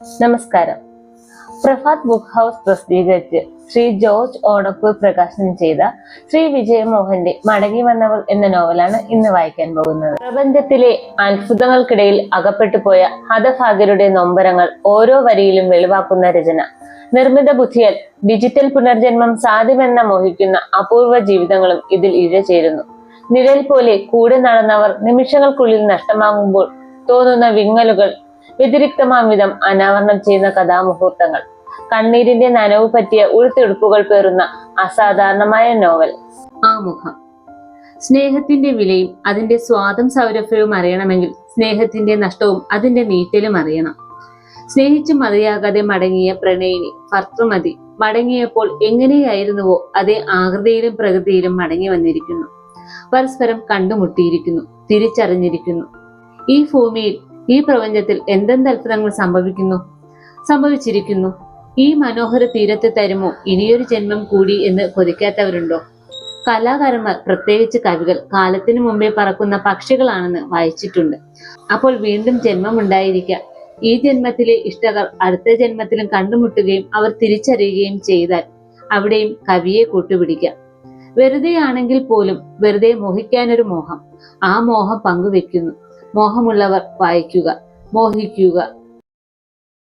നമസ്കാരം. Prabhat book house പ്രസിദ്ധീകരിച്ച് ശ്രീ ജോർജ് ഓണക്കൂർ പ്രകാശനം ചെയ്ത ശ്രീ വിജയമോഹന്റെ മടങ്ങി വന്നവൾ എന്ന നോവലാണ് ഇന്ന് വായിക്കാൻ പോകുന്നത്. പ്രപഞ്ചത്തിലെ അത്ഭുതങ്ങൾക്കിടയിൽ അകപ്പെട്ടു പോയ ഹതഭാഗ്യരുടെ നൊമ്പരങ്ങൾ ഓരോ വരിയിലും വെളിവാക്കുന്ന രചന. നിർമ്മിത ബുദ്ധിയാൽ ഡിജിറ്റൽ പുനർജന്മം സാധ്യമെന്ന മോഹിക്കുന്ന അപൂർവ ജീവിതങ്ങളും ഇതിൽ ഇഴചേരുന്നു. നിഴൽ പോലെ കൂടെ നടന്നവർ നിമിഷങ്ങൾക്കുള്ളിൽ നഷ്ടമാകുമ്പോൾ തോന്നുന്ന വിങ്ങലുകൾ വ്യതിരിക്തമാം വിധം അനാവരണം ചെയ്യുന്ന കഥാമുഹൂർത്തങ്ങൾ. കണ്ണീരിന്റെ നനവ് പറ്റിയ ഉൾത്തെടുപ്പുകൾ പേറുന്ന അസാധാരണമായ നോവൽ. ആമുഖം. സ്നേഹത്തിന്റെ വിലയും അതിന്റെ സ്വാദം സൗരഭ്യവും അറിയണമെങ്കിൽ സ്നേഹത്തിന്റെ നഷ്ടവും അതിന്റെ നീറ്റലും അറിയണം. സ്നേഹിച്ചു മതിയാകാതെ മടങ്ങിയ പ്രണയിനി ഭർത്തൃമതി മടങ്ങിയപ്പോൾ എങ്ങനെയായിരുന്നുവോ അതേ ആകൃതിയിലും പ്രകൃതിയിലും മടങ്ങി വന്നിരിക്കുന്നു. പരസ്പരം കണ്ടുമുട്ടിയിരിക്കുന്നു, തിരിച്ചറിഞ്ഞിരിക്കുന്നു. ഈ ഭൂമിയിൽ, ഈ പ്രപഞ്ചത്തിൽ എന്തെന്ത് അത്ഭുതങ്ങൾ സംഭവിച്ചിരിക്കുന്നു. ഈ മനോഹര തീരത്ത് തരുമോ ഇനിയൊരു ജന്മം കൂടി എന്ന് കൊതിക്കാത്തവരുണ്ടോ? കലാകാരന്മാർ, പ്രത്യേകിച്ച് കവികൾ, കാലത്തിനു മുമ്പേ പറക്കുന്ന പക്ഷികളാണെന്ന് വായിച്ചിട്ടുണ്ട്. അപ്പോൾ വീണ്ടും ജന്മമുണ്ടായിരിക്കാം. ഈ ജന്മത്തിലെ ഇഷ്ടകർ അടുത്ത ജന്മത്തിലും കണ്ടുമുട്ടുകയും അവർ തിരിച്ചറിയുകയും ചെയ്താൽ അവിടെയും കവിയെ കൂട്ടുപിടിക്കാം. വെറുതെ ആണെങ്കിൽ പോലും വെറുതെ മോഹിക്കാനൊരു മോഹം. ആ മോഹം പങ്കുവെക്കുന്നു. മോഹമുള്ളവർ വായിക്കുക, മോഹിക്കുക.